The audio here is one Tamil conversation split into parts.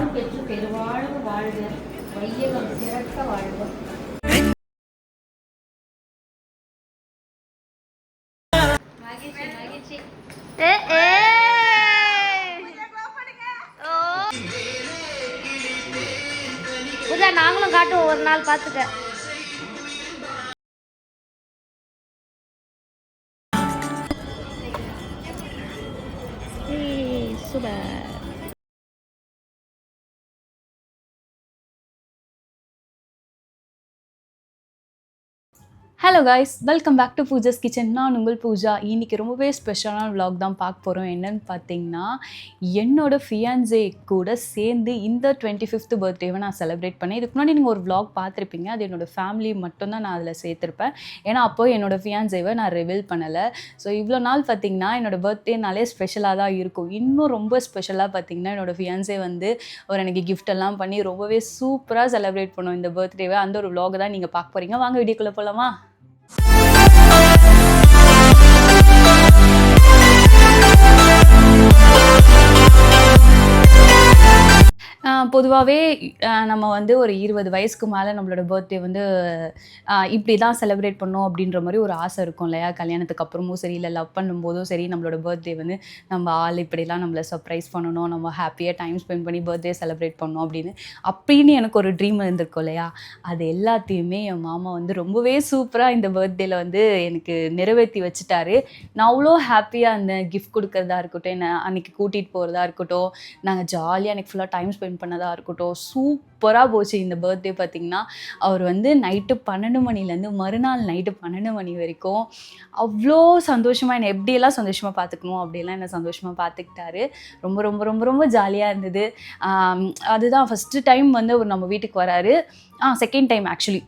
நலம் பெற்று பெருவாழ்வு வாழ்க, வையகம் சிறக்க வாழ்க. மகிழ்ச்சி மகிழ்ச்சி. பூஜா நாங்களும் காட்டுவோம் ஒரு நாள் பார்த்துக்க. Super. Hello guys, welcome back to Pooja's kitchen. நான் உங்கள் பூஜா. இன்றைக்கி ரொம்பவே ஸ்பெஷலான விலாக் தான் பார்க்க போகிறோம். என்னென்னு பார்த்தீங்கன்னா, என்னோடய ஃபியான்சே கூட சேர்ந்து இந்த 25th பர்த்டேவை நான் செலிப்ரேட் பண்ணேன். இதுக்கு முன்னாடி நீங்கள் ஒரு விலாக் பார்த்துருப்பீங்க. அது என்னோடய ஃபேமிலி மட்டும்தான் நான் அதில் சேர்த்துருப்பேன். ஏன்னா அப்போது என்னோடய ஃபியான்சேவை நான் ரிவீல் பண்ணலை. ஸோ இவ்வளோ நாள் பார்த்திங்கன்னா என்னோடய பர்த்டேனாலே ஸ்பெஷலாக தான் இருக்கும். இன்னும் ரொம்ப ஸ்பெஷலாக பார்த்திங்கன்னா என்னோடய ஃபியான்சே வந்து எனக்கு கிஃப்டெல்லாம் பண்ணி ரொம்பவே சூப்பராக செலிப்ரேட் பண்ணுவோம் இந்த பர்த்டேவை. அந்த ஒரு விலாக் தான் நீங்கள் பார்க்க போகிறீங்க. வாங்க வீடியோக்குள்ளே போகலாமா? பொதுவாகவே நம்ம வந்து ஒரு 20 வயசுக்கு மேலே நம்மளோட பர்த்டே வந்து இப்படி தான் செலிப்ரேட் பண்ணோம் அப்படின்ற மாதிரி ஒரு ஆசை இருக்கும் இல்லையா? கல்யாணத்துக்கு அப்புறமும் சரி, இல்லை லவ் பண்ணும்போதும் சரி, நம்மளோட பர்த்டே வந்து நம்ம ஆள் இப்படிலாம் நம்மளை சர்ப்ரைஸ் பண்ணணும், நம்ம ஹாப்பியாக டைம் ஸ்பெண்ட் பண்ணி பர்த்டே செலிப்ரேட் பண்ணணும் அப்படின்னு எனக்கு ஒரு ட்ரீம் இருந்திருக்கும் இல்லையா? அது எல்லாத்தையுமே என் மாமா வந்து ரொம்பவே சூப்பராக இந்த பர்த்டேயில் வந்து எனக்கு நிறைவேற்றி வச்சுட்டாரு. நான் அவ்வளோ ஹாப்பியாக அந்த கிஃப்ட் கொடுக்குறதா இருக்கட்டும், என்னை அன்றைக்கி கூட்டிகிட்டு போகிறதா இருக்கட்டும், நாங்கள் ஜாலியாக எனக்கு ஃபுல்லாக டைம் ஸ்பெண்ட் பண்ணதாக இருக்கட்டும், சூப்பராக போச்சு இந்த பர்த்டே. பார்த்திங்கன்னா அவர் வந்து நைட்டு 12 மணிலேருந்து மறுநாள் நைட்டு 12 மணி வரைக்கும் அவ்வளோ சந்தோஷமாக என்னை எப்படியெல்லாம் சந்தோஷமாக பார்த்துக்கணும் அப்படியெல்லாம் என்னை சந்தோஷமாக பார்த்துக்கிட்டாரு. ரொம்ப ரொம்ப ரொம்ப ரொம்ப ஜாலியாக இருந்தது. அதுதான் ஃபஸ்ட்டு டைம் வந்து அவர் நம்ம வீட்டுக்கு வராரு. Second time actually.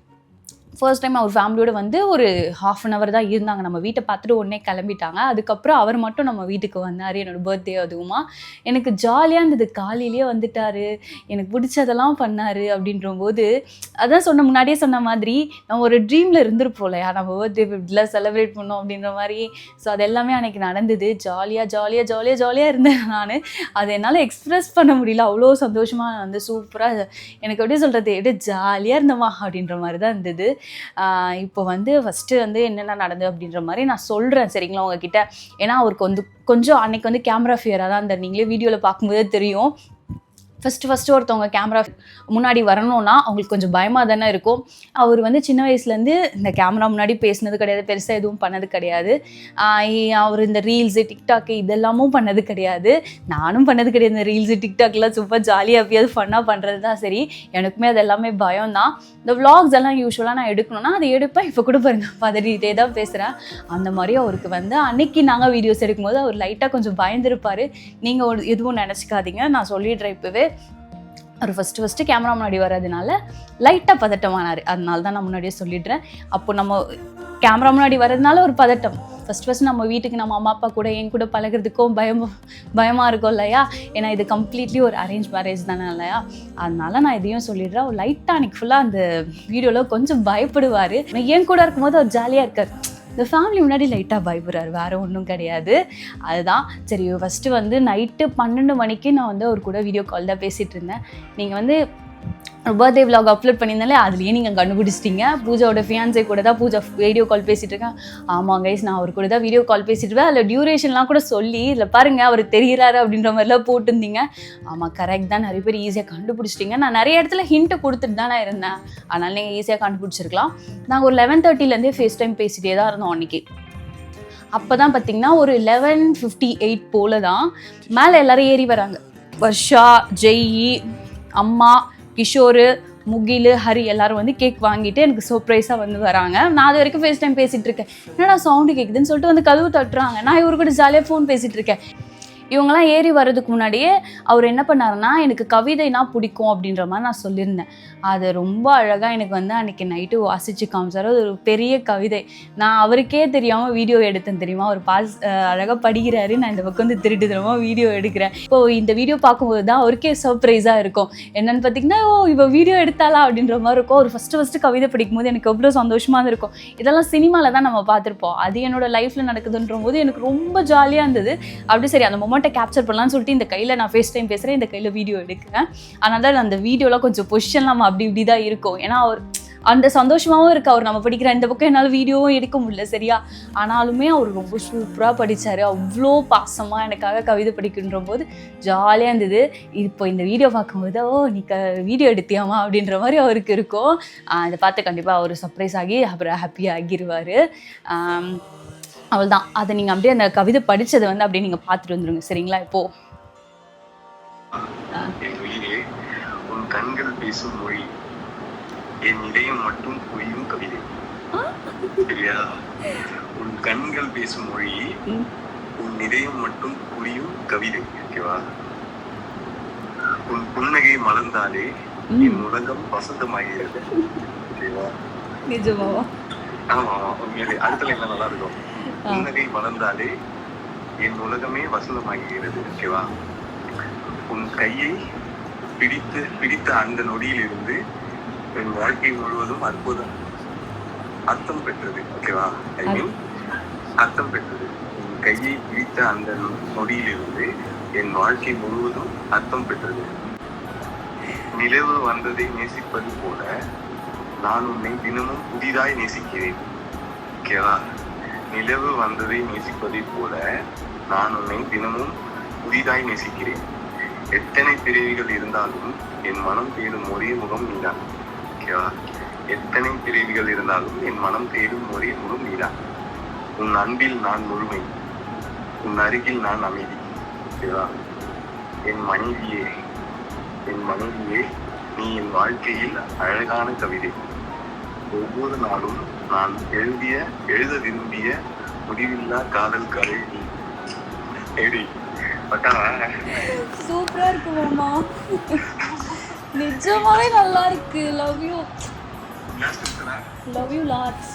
First time அவர் ஃபேமிலியோடு வந்து ஒரு 1/2 an hour தான் இருந்தாங்க. நம்ம வீட்டை பார்த்துட்டு உடனே கிளம்பிட்டாங்க. அதுக்கப்புறம் அவர் மட்டும் நம்ம வீட்டுக்கு வந்தார். என்னோடய பர்த்டே அதுவுமா எனக்கு ஜாலியாக இருந்தது. காலையிலேயே வந்துட்டார், எனக்கு பிடிச்சதெல்லாம் பண்ணார். அப்படின்றபோது அதான் முன்னாடியே சொன்ன மாதிரி நம்ம ஒரு ட்ரீமில் இருந்திருப்போம் இல்லையா? நம்ம பர்த்டே இப்படிலாம் செலிப்ரேட் பண்ணோம் அப்படின்ற மாதிரி. ஸோ அது எல்லாமே அன்றைக்கி நடந்தது. ஜாலியாக இருந்தேன் நான். அதை என்னால் எக்ஸ்ப்ரெஸ் பண்ண முடியல. அவ்வளோ சந்தோஷமாக வந்து சூப்பராக எனக்கு எப்படி சொல்கிறது, எப்படி ஜாலியாக இருந்தோமா அப்படின்ற மாதிரி தான் இருந்தது. இப்போ வந்து ஃபஸ்ட்டு வந்து என்னென்ன நடந்தது அப்படின்ற மாதிரி நான் சொல்கிறேன், சரிங்களா உங்ககிட்ட. ஏன்னா அவருக்கு வந்து கொஞ்சம் அன்றைக்கி வந்து கேமரா ஃபியராக தான் இருந்தார். நீங்களே வீடியோவில் பார்க்கும்போதே தெரியும். ஃபஸ்ட்டு ஒருத்தவங்க கேமரா முன்னாடி வரணும்னா அவங்களுக்கு கொஞ்சம் பயமாக தானே இருக்கும். அவர் வந்து சின்ன வயசுலேருந்து இந்த கேமரா முன்னாடி பேசினது கிடையாது, பெருசாக எதுவும் பண்ணது கிடையாது. அவர் இந்த ரீல்ஸு டிக்டாக்கு இதெல்லாமும் பண்ணது கிடையாது. நானும் பண்ணது கிடையாது. இந்த ரீல்ஸு டிக்டாக்லாம் சூப்பர் ஜாலியாக எப்பயாவது ஃபன்னாக பண்ணுறது தான். சரி, எனக்குமே அது எல்லாமே பயம் தான். இந்த விலாக்ஸ் எல்லாம் யூஸ்வலாக நான் எடுக்கணும்னா அது எடுப்பேன். இப்போ கூட பாருங்க பதறிட்டே தான் பேசுகிறேன். அந்த மாதிரி அவருக்கு வந்து அன்னைக்கு நாங்கள் வீடியோஸ் எடுக்கும்போது அவர் லைட்டாக கொஞ்சம் பயந்துருப்பார். நீங்கள் எதுவும் நினச்சிக்காதீங்க, நான் சொல்லிடுறேன் இப்போவே. அவர் ஃபஸ்ட்டு கேமரா முன்னாடி வர்றதுனால லைட்டாக பதட்டமானார். அதனால தான் நான் முன்னாடியே சொல்லிடுறேன். அப்போ நம்ம கேமரா முன்னாடி வர்றதுனால ஒரு பதட்டம். ஃபஸ்ட்டு நம்ம வீட்டுக்கு நம்ம அம்மா அப்பா கூட என் கூட பழகிறதுக்கும் பயமாக இருக்கும் இல்லையா? ஏன்னா இது கம்ப்ளீட்லி ஒரு அரேஞ்ச் மேரேஜ் தானே இல்லையா? அதனால நான் இதையும் சொல்லிடுறேன். அவர் லைட்டாக அன்றைக்கி ஃபுல்லாக அந்த வீடியோவில் கொஞ்சம் பயப்படுவார். என் கூட இருக்கும்போது அவர் ஜாலியாக இருக்கார். இந்த ஃபேமிலி முன்னாடி லைட்டாக பயப்படுறாரு, வேறு ஒன்றும் கிடையாது. அதுதான் சரி. ஃபஸ்ட்டு வந்து நைட்டு 12 மணிக்கு நான் வந்து அவர் கூட வீடியோ கால் தான் பேசிகிட்டு இருந்தேன். நீங்கள் வந்து பர்த்டே விலாக் அப்லோட் பண்ணியிருந்தாலே அதுலேயே நீங்கள் கண்டுபிடிச்சிட்டிங்க. பூஜாவோட ஃபியான்சே கூட தான் பூஜா வீடியோ கால் பேசிகிட்டு இருக்கேன். ஆமாம் கைஸ், நான் அவர் கூட தான் வீடியோ கால் பேசிட்டு இருக்கேன். அதில் டியூரேஷன்லாம் கூட சொல்லி இல்லை பாருங்கள் அவர் தெரிகிறாரு அப்படின்ற மாதிரிலாம் போட்டிருந்தீங்க. ஆமாம், கரெக்ட் தான். நிறைய பேர் ஈஸியாக கண்டுபிடிச்சிட்டிங்க. நான் நிறைய இடத்துல ஹிண்ட்டு கொடுத்துட்டு தானே இருந்தேன். அதனால் நீங்கள் ஈஸியாக கண்டுபிடிச்சிருக்கலாம். நாங்கள் ஒரு 11:30லேருந்தே ஃபேஸ் டைம் பேசிகிட்டே தான் இருந்தோம் அன்றைக்கி. அப்போ தான் பார்த்திங்கன்னா ஒரு 11:58 போல் தான் மேலே எல்லோரும் ஏறி வராங்க. வர்ஷா, ஜெயி, அம்மா, கிஷோரு, முகில், ஹரி எல்லாரும் வந்து கேக் வாங்கிட்டு எனக்கு சர்ப்ரைஸாக வந்து வராங்க. நான் அது வரைக்கும் ஃபேஸ் டைம் பேசிகிட்டு இருக்கேன். என்னடா சவுண்டு கேட்குதுன்னு சொல்லிட்டு வந்து கதவு தட்டுறாங்க. நான் இவரு கூட ஜாலியாக ஃபோன் பேசிகிட்டு இருக்கேன். இவங்கெல்லாம் ஏறி வர்றதுக்கு முன்னாடியே அவர் என்ன பண்ணாருன்னா, எனக்கு கவிதைனா பிடிக்கும் அப்படின்ற மாதிரி நான் சொல்லியிருந்தேன். அதை ரொம்ப அழகாக எனக்கு வந்து அன்றைக்கி நைட்டு வாசித்து காமிச்சார். அது ஒரு பெரிய கவிதை. நான் அவருக்கே தெரியாமல் வீடியோ எடுத்தேன் தெரியுமா? அவர் அழகாக படிக்கிறாரு, நான் இந்த பக்கம் வந்து திருட்டு தரமாக வீடியோ எடுக்கிறேன். இப்போது இந்த வீடியோ பார்க்கும்போது தான் அவருக்கே சர்ப்ரைஸாக இருக்கும். என்னென்னு பார்த்தீங்கன்னா, இப்போ வீடியோ எடுத்தாலா அப்படின்ற மாதிரி இருக்கும். அவர் ஃபஸ்ட்டு கவிதை படிக்கும்போது எனக்கு எவ்வளோ சந்தோஷமாக இருக்கும். இதெல்லாம் சினிமாவில் தான் நம்ம பார்த்துருப்போம். அது என்னோடய லைஃப்பில் நடக்குதுன்ற போது எனக்கு ரொம்ப ஜாலியாக இருந்தது. அப்படி சரி, அந்த மொமெண்ட்டை கேப்சர் பண்ணலாம்னு சொல்லிட்டு இந்த கையில் நான் ஃபேஸ் டைம் பேசுகிறேன், இந்த கையில் வீடியோ எடுக்கிறேன். அதனால அந்த வீடியோலாம் கொஞ்சம் பொசிஷன் நம்ம அப்படி இப்படி தான் இருக்கும். ஏன்னா அவர் அந்த சந்தோஷமாகவும் இருக்குது. அவர் நம்ம படிக்கிற இந்த பக்கம் என்னால் வீடியோவும் எடுக்க முடியல சரியா. ஆனாலுமே அவர் ரொம்ப சூப்பராக படித்தார். அவ்வளோ பாசமாக எனக்காக கவிதை படிக்கின்ற போது ஜாலியாக இருந்தது. இப்போ இந்த வீடியோ பார்க்கும்போது நீ வீடியோ எடுத்தியாமா அப்படின்ற மாதிரி அவருக்கு இருக்கும். அதை பார்த்து கண்டிப்பாக அவர் சர்ப்ரைஸ் ஆகி அப்புறம் ஹாப்பியாக ஆகிடுவார். அவள் தான் அதை நீங்கள் அப்படியே அந்த கவிதை படித்ததை வந்து அப்படியே நீங்கள் பார்த்துட்டு வந்துடுங்க சரிங்களா. இப்போது உன் கண்கள் பேசும் மொழி, என் இதயம் மட்டும் புரியும் கவிதை. சரியா? உன் கண்கள் பேசும் மொழி, உன் இதயம் மட்டும் புரியும் கவிதை. ஓகேவா? உன் புன்னகை மலர்ந்தாலே என் உலகம் வசந்தமாகிறது. ஓகேவா? நிஜமாவா? ஆமா உண்மையிலே அடுத்த லைன்ல நல்லா இருக்கும். புன்னகை மலர்ந்தாலே என் உலகமே வசந்தமாகிறது. ஓகேவா? உன் கையை பிடித்த அந்த நொடியில் இருந்து என் வாழ்க்கை முழுவதும் அர்த்தம் பெற்றது. ஓகேவா? ஐ மீன் அர்த்தம் பெற்றது. என் கையை பிடித்த அந்த நொடியிலிருந்து என் வாழ்க்கை முழுவதும் அர்த்தம் பெற்றது. நிலவு வந்ததை நேசிப்பது போல நான் உன்னை தினமும் புதிதாய் நேசிக்கிறேன். ஓகேவா? நிலவு வந்ததை நேசிப்பதை போல நான் உன்னை தினமும் புதிதாய் நேசிக்கிறேன். எத்தனை பிறவிகள் இருந்தாலும் என் மனம் தேடும் ஒரே முகம் நீதான். ஓகேவா? எத்தனை பிறவிகள் இருந்தாலும் என் மனம் தேடும் ஒரே முகம் நீதான். உன் அன்பில் நான் முழுமை, உன் அருகில் நான் அமைதி. ஓகேவா? என் மனைவியே நீ என் வாழ்க்கையில் அழகான கவிதை. ஒவ்வொரு நாளும் நான் எழுத விரும்பிய முடிவில்லா காதல் கதை நீ. எப்படி சூப்பரா இருக்கு மாமா, நிஜமாவே நல்லா இருக்கு. Love you lots.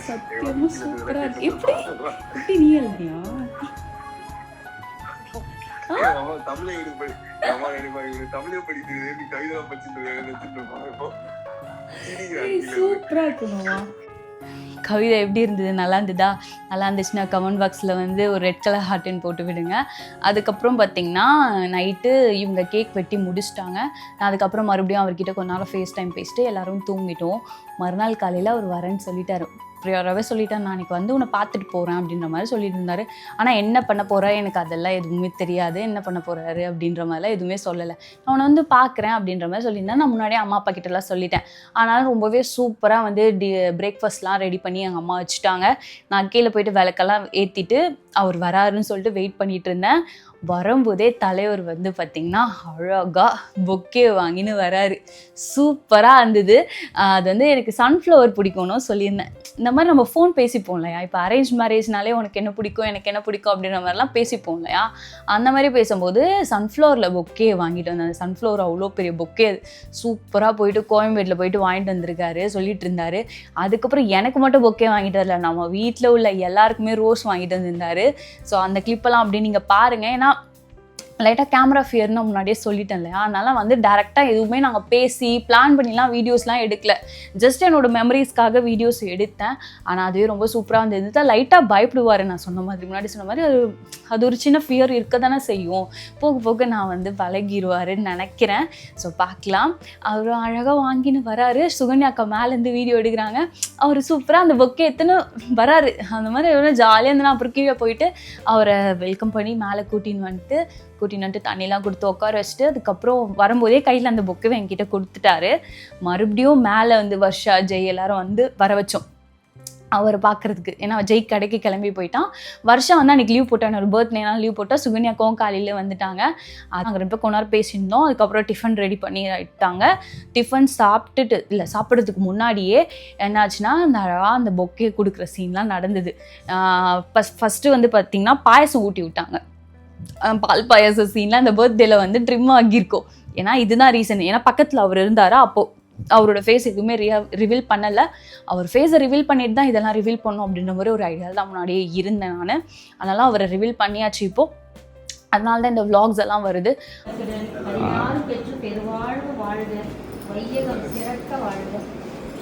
சத்தியமா சூப்பரா இருக்கு. எப்படி நீ எழுதியா? தமிழை தமிழை படிக்கிறது கவிதை படிச்சுட்டு சூப்பரா இருக்கு மாமா. கவிதை எப்படி இருந்தது? நல்லா இருந்துச்சுன்னா கமெண்ட் பாக்ஸில் வந்து ஒரு ரெட் கலர் ஹார்ட்டுன்னு போட்டு விடுங்க. அதுக்கப்புறம் பார்த்திங்கன்னா நைட்டு இவங்க கேக் வெட்டி முடிச்சிட்டாங்க. நான் அதுக்கப்புறம் மறுபடியும் அவர்கிட்ட கொஞ்ச நேரம் ஃபேஸ் டைம் பேசிட்டு எல்லோரும் தூங்கிட்டோம். மறுநாள் காலையில் அவர் வரேன்னு சொல்லிட்டாரு. ப்ரியோராகவே சொல்லிட்டேன், நான் அன்றைக்கி வந்து உன்னை பார்த்துட்டு போகிறேன் அப்படின்ற மாதிரி சொல்லிட்டு இருந்தார். ஆனால் என்ன பண்ண போகிறேன் எனக்கு அதெல்லாம் எதுவுமே தெரியாது. என்ன பண்ண போகிறாரு அப்படின்ற மாதிரிலாம் எதுவுமே சொல்லலை. நான் உன்னை வந்து பார்க்குறேன் அப்படின்ற மாதிரி சொல்லியிருந்தேன். நான் முன்னாடியே அம்மா அப்பா கிட்டலாம் சொல்லிட்டேன். ஆனாலும் ரொம்பவே சூப்பராக வந்து பிரேக்ஃபாஸ்ட்லாம் ரெடி பண்ணி எங்கள் அம்மா வச்சுட்டாங்க. நான் கீழே போயிட்டு விளக்கெல்லாம் ஏற்றிட்டு அவர் வராருன்னு சொல்லிட்டு வெயிட் பண்ணிகிட்டு இருந்தேன். வரும்போதே தலைவர் வந்து பார்த்திங்கன்னா அழகாக பொக்கே வாங்கின்னு வராரு. சூப்பராக இருந்தது. அது வந்து எனக்கு சன்ஃப்ளவர் பிடிக்கும்னு சொல்லியிருந்தேன். இந்த மாதிரி நம்ம ஃபோன் பேசிப்போம் இல்லையா, இப்போ அரேஞ்ச் மேரேஜ்னாலே உனக்கு என்ன பிடிக்கும் எனக்கு என்ன பிடிக்கும் அப்படின்ற மாதிரிலாம் பேசிப்போம் இல்லையா. அந்த மாதிரி பேசும்போது சன்ஃப்ளவரில் பொக்கே வாங்கிட்டு வந்தேன். அந்த சன்ஃப்ளவர் அவ்வளோ பெரிய பொக்கே, சூப்பராக போயிட்டு கோயம்பேட்டில் போயிட்டு வாங்கிட்டு வந்திருக்காரு சொல்லிட்டு இருந்தார். அதுக்கப்புறம் எனக்கு மட்டும் பொக்கே வாங்கிட்டு வரல, நம்ம வீட்டில் உள்ள எல்லாருக்குமே ரோஸ் வாங்கிட்டு வந்திருந்தார். ஸோ அந்த கிளிப்பெல்லாம் அப்படி நீங்கள் பாருங்கள். ஏன்னா லைட்டாக கேமரா ஃபியர்னு முன்னாடியே சொல்லிட்டேன் இல்லையா, அதனால் வந்து டேரெக்டாக எதுவுமே நாங்கள் பேசி பிளான் பண்ணிலாம் வீடியோஸ்லாம் எடுக்கல. ஜஸ்ட் என்னோடய மெமரிஸ்க்காக வீடியோஸ் எடுத்தேன். ஆனால் அதுவே ரொம்ப சூப்பராக இருந்தது. லைட்டாக பயப்படுவார். நான் முன்னாடி சொன்ன மாதிரி அது ஒரு சின்ன ஃபியர் இருக்க தானே செய்யும். போக போக நான் வந்து பழகிடுவாருன்னு நினைக்கிறேன். ஸோ பார்க்கலாம். அவர் அழகாக வாங்கின்னு வராரு. சுகன்யாக்கா மேலேருந்து வீடியோ எடுக்கிறாங்க. அவர் சூப்பராக அந்த பொக்கே எடுத்துன்னு வராரு. அந்த மாதிரி எவ்வளோ ஜாலியாக இருந்தேன்னா அப்புறம் கீழே போயிட்டு அவரை வெல்கம் பண்ணி மேலே கூட்டின்னு வந்துட்டு தண்ணிலாம் கொடுத்து உட்கார வச்சுட்டு அதுக்கப்புறம் வரும்போதே கையில் அந்த பொக்கை என்கிட்ட கொடுத்துட்டாரு. மறுபடியும் மேலே வந்து வர்ஷா ஜெய் எல்லாரும் வந்து வர வச்சோம் அவரை பார்க்குறதுக்கு. ஏன்னா ஜெய் கடைக்கு கிளம்பி போயிட்டான். வருஷா வந்து அன்றைக்கி லீவ் போட்டான். ஒரு பர்த்டேனால லீவ் போட்டால் சுகன்யாக்காவும் காலையில் வந்துட்டாங்க. நாங்கள் ரெண்டு பேர் கொஞ்ச நேரம் பேசியிருந்தோம். அதுக்கப்புறம் டிஃபன் ரெடி பண்ணி ஆகிட்டாங்க. டிஃபன் சாப்பிட்றதுக்கு முன்னாடியே என்னாச்சுன்னா அந்த பொக்கே கொடுக்குற சீன்லாம் நடந்தது. ஃபஸ்ட்டு வந்து பார்த்திங்கன்னா பாயசம் ஊட்டி விட்டாங்க. பால் பாயாச சீன்லாம் அந்த பர்த்டேல வந்து ட்ரிம் ஆகியிருக்கோம். ஏன்னா இதுதான் ரீசன். ஏன்னா பக்கத்தில் அவர் இருந்தாரா, அப்போது அவரோட ஃபேஸ் எதுவுமே ரிவீல் பண்ணலை. அவர் ஃபேஸை ரிவீல் பண்ணிட்டு தான் இதெல்லாம் ரிவீல் பண்ணோம் அப்படின்ற மாதிரி ஒரு ஐடியா தான் முன்னாடியே இருந்தேன் நான். அதனால அவரை ரிவீல் பண்ணியாச்சு இப்போது. அதனால தான் இந்த விளாக்ஸ் எல்லாம் வருது.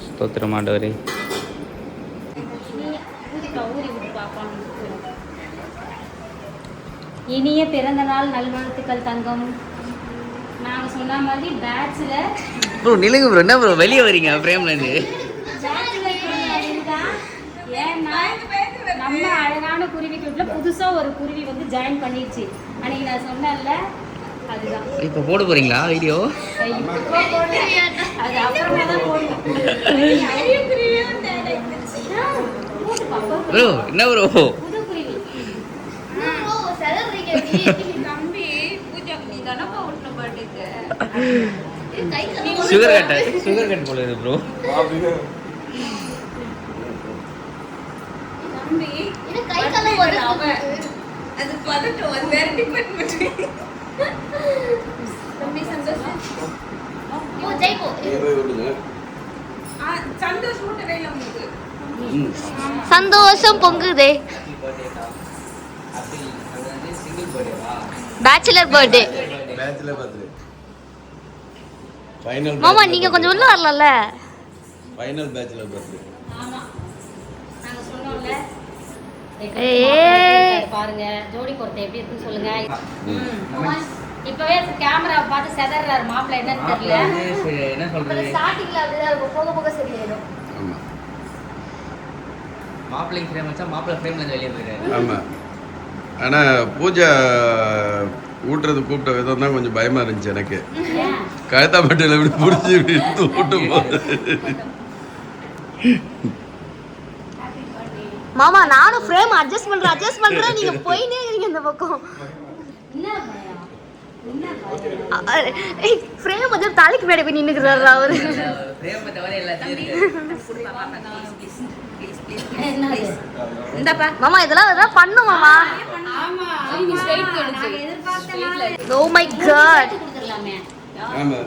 ஸ்தோத்திரம் ஆண்டவரே. இனிய பிறந்த நாள் நல்வாழ்த்துக்கள் தங்கம். நாங்கள் சொன்ன மாதிரி பேட்சில் ப்ரோ நிலுங்க ப்ரோ, என்ன ப்ரோ வெளியே வரீங்க ஃப்ரேம்லேருந்து? ஏன்னா நம்ம அழகான குருவி கூட்டில் புதுசாக ஒரு குருவி வந்து ஜாயின் பண்ணிடுச்சு. அன்னைக்கு நான் சொன்னேன்ல, அதுதான் இப்போ போட போறீங்களா வீடியோ? அது அப்புறமா தான் போடுவோம். ப்ரோ என்ன ப்ரோ? புது குருவி சுகர் கட் போல இருக்கு ப்ரோ. அது பதட்டம் அது வேற டிபார்ட்மெண்ட். தம்பி சந்தோஷம் ஓ ஜெய்போ சந்தோஷம் முட்டவேல உங்களுக்கு சந்தோஷம் பொங்குதே. Bachelor birthday. ஃபைனல் மாமா நீங்க கொஞ்சம் உள்ள வரலாம்ல. Final bachelor birthday. ஆமா நாங்க சொன்னோம்ல. பாருங்க ஜோடி பொறுத்த எப்படி இருக்குன்னு சொல்லுங்க. இப்பவே கேமரா பார்த்து செதறாரு மாப்பிள்ளை, என்னன்னு தெரியல. என்ன சொல்றது? ஸ்டார்டிங்ல அப்படிதான் இருக்கும், போக போக சரியாயிடும். ஆமா மாப்பிள்ளை ஃப்ரேம் வச்சா மாப்பிள்ளை ஃப்ரேம்ல இருந்து வெளியே போயிடுறாரு. ஆமா. ஆனா பூஜை ஊட்டுறது கூப்பிட்ட விதம் தான் கொஞ்சம் பயமா இருந்துச்சு எனக்கு. கழுத்தாப்பட்டியில் இப்படி பிடிச்சி இப்படி ஊட்டும் போது மாமா நானும் ஃப்ரேம் அட்ஜஸ்ட் பண்றேன் நீங்க போயினே இருக்கீங்க இந்த பக்கம். ஃப்ரேம் வந்து தலைக்கு மேலே போய் நின்னுக்கிறாரு அவரு. ஃப்ரேம் தவிர எல்லாத்தையும் இந்தப்பா மாமா இதெல்லாம் பண்ணும் மாமா. ஆமா ஓ மை காட். ஆமா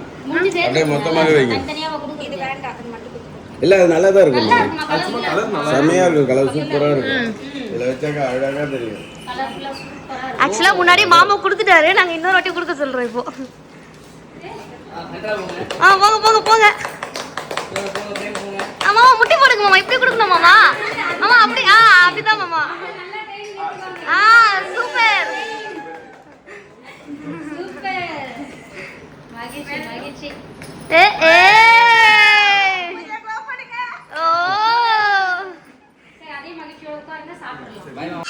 அப்படியே மொத்தமாகவே வைங்க. தனியாவா கொடுக்குறது? இது வேண்டாம், அது மட்டும் கொடுத்துருங்க. இல்ல அது நல்லா தான் இருக்கும். செம்மையா இருக்கும், கலர் சூப்பரா இருக்கும். இதுல வச்சாக்க அழகா தெரியும். கலர்ஃபுல்லா சூப்பரா இருக்கு. ஆக்சுவலா முன்னாடி மாமா கொடுத்துட்டாரு, நாங்க இன்னொரு வாட்டி கொடுக்க சொல்றோம் இப்போ. போங்க மாமா முட்டி போடுங்க மாமா. இப்படி கொடுக்கணும் மாமா. மாமா அப்படி அப்படிதான் மாமா. Super super. மகிழ்ச்சி. ஏ ஓ சரி, அதே மகிழ்ச்சியோட உட்காருங்க, சாப்பிடலாம்.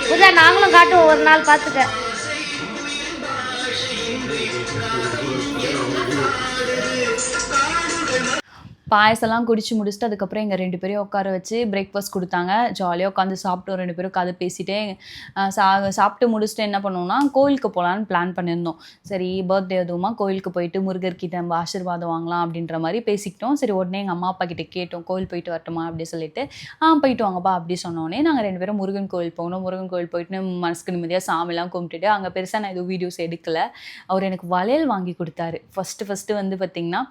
புதா நாங்களும் காட்டுவோம் ஒரு நாள் பார்த்துக்க. பாயசெல்லாம் குடிச்சு முடிச்சுட்டு அதுக்கப்புறம் எங்கள் 2 பேரையும் உட்கார வச்சு பிரேக்ஃபாஸ்ட் கொடுத்தாங்க. ஜாலியாக உட்காந்து சாப்பிட்டோம். 2 பேரும் கதை பேசிட்டே சாப்பிட்டு முடிச்சுட்டு என்ன பண்ணோம்னா கோயிலுக்கு போகலான்னு பிளான் பண்ணியிருந்தோம். சரி பர்த்டே அதுவுமா கோயிலுக்கு போயிட்டு முருகர்கிட்ட நம்ம ஆசீர்வாதம் வாங்கலாம் அப்படின்ற மாதிரி பேசிக்கிட்டோம். சரி உடனே எங்கள் அம்மா அப்பா கிட்டே கேட்டோம், கோயில் போயிட்டு வரட்டுமா அப்படி சொல்லிட்டு. போயிட்டு வாங்கப்பா அப்படி சொன்னோடனே நாங்கள் 2 பேரும் முருகன் கோயில் போனோம். முருகன் கோயில் போயிட்டு மனசுக்கு நிம்மதியாக சாமிலாம் கும்பிட்டுட்டு அங்கே பெருசாக நான் எதுவும் வீடியோஸ் எடுக்கலை. அவர் எனக்கு வளையல் வாங்கி கொடுத்தாரு. ஃபஸ்ட்டு வந்து பார்த்திங்கன்னா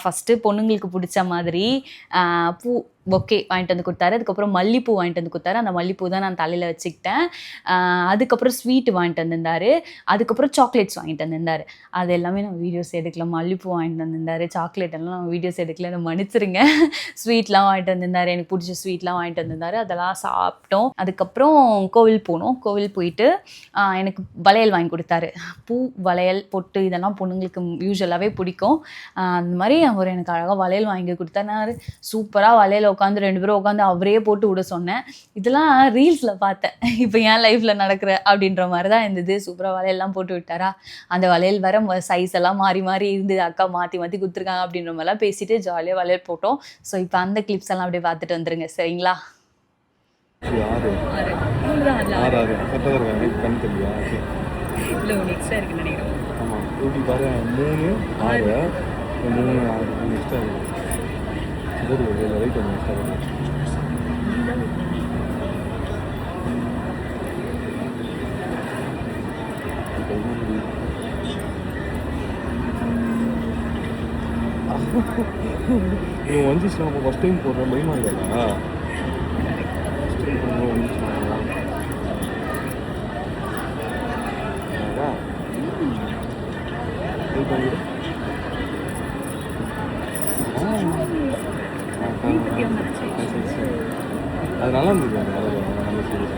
ஃபஸ்ட்டு பொண்ணுங்களுக்கு பிடிச்ச மாதிரி பூ பொக்கே வாங்கிட்டு வந்து கொடுத்தாரு. அதுக்கப்புறம் மல்லிப்பூ வாங்கிட்டு வந்து கொடுத்தாரு. அந்த மல்லிப்பூ தான் நான் தலையில் வச்சுக்கிட்டேன். அதுக்கப்புறம் ஸ்வீட்டு வாங்கிட்டு வந்திருந்தார். அதுக்கப்புறம் சாக்லேட்ஸ் வாங்கிட்டு வந்திருந்தார். அது எல்லாமே நம்ம வீடியோஸ் எடுக்கல. மல்லிப்பூ வாங்கிட்டு வந்திருந்தார், சாக்லேட் எல்லாம் நம்ம வீடியோஸ் எடுக்கல, அதை மன்னிச்சிருங்க. ஸ்வீட்லாம் வாங்கிட்டு வந்திருந்தார், எனக்கு பிடிச்ச ஸ்வீட்லாம் வாங்கிட்டு வந்திருந்தார். அதெல்லாம் சாப்பிட்டோம். அதுக்கப்புறம் கோவில் போனோம். கோவில் போயிட்டு எனக்கு வளையல் வாங்கி கொடுத்தாரு. பூ வளையல் பொட்டு இதெல்லாம் பொண்ணுங்களுக்கு யூஸ்வலாகவே பிடிக்கும். அந்த மாதிரி அவர் எனக்கு அழகாக வளையல் வாங்கி கொடுத்தாரு. சூப்பராக வளையல் உட்காந்து 2 பேரும் உட்காந்து அவரே போட்டு விட சொன்னேன். இதெல்லாம் ரீல்ஸில் பார்த்தேன், இப்போ என் லைஃப்பில் நடக்கிற அப்படின்ற மாதிரி தான் இருந்தது. சூப்பராக வளையல்லாம் போட்டு விட்டாரா. அந்த வளையல் வர சைஸ் எல்லாம் மாறி மாறி இருந்தது. அக்கா மாற்றி கொடுத்துருக்காங்க அப்படின்ற மாதிரிலாம் பேசிட்டு ஜாலியாக வளையல் போட்டோம். ஸோ இப்போ அந்த கிளிப்ஸ் எல்லாம் அப்படியே பார்த்துட்டு வந்துருங்க சரிங்களா. இவன் வந்துச்சுன்னா அப்போ ஃபஸ்ட் டைம் போடுற பயமா இருக்கா? அது நல்லா இருந்தது. அது நல்ல சீரியஸ்.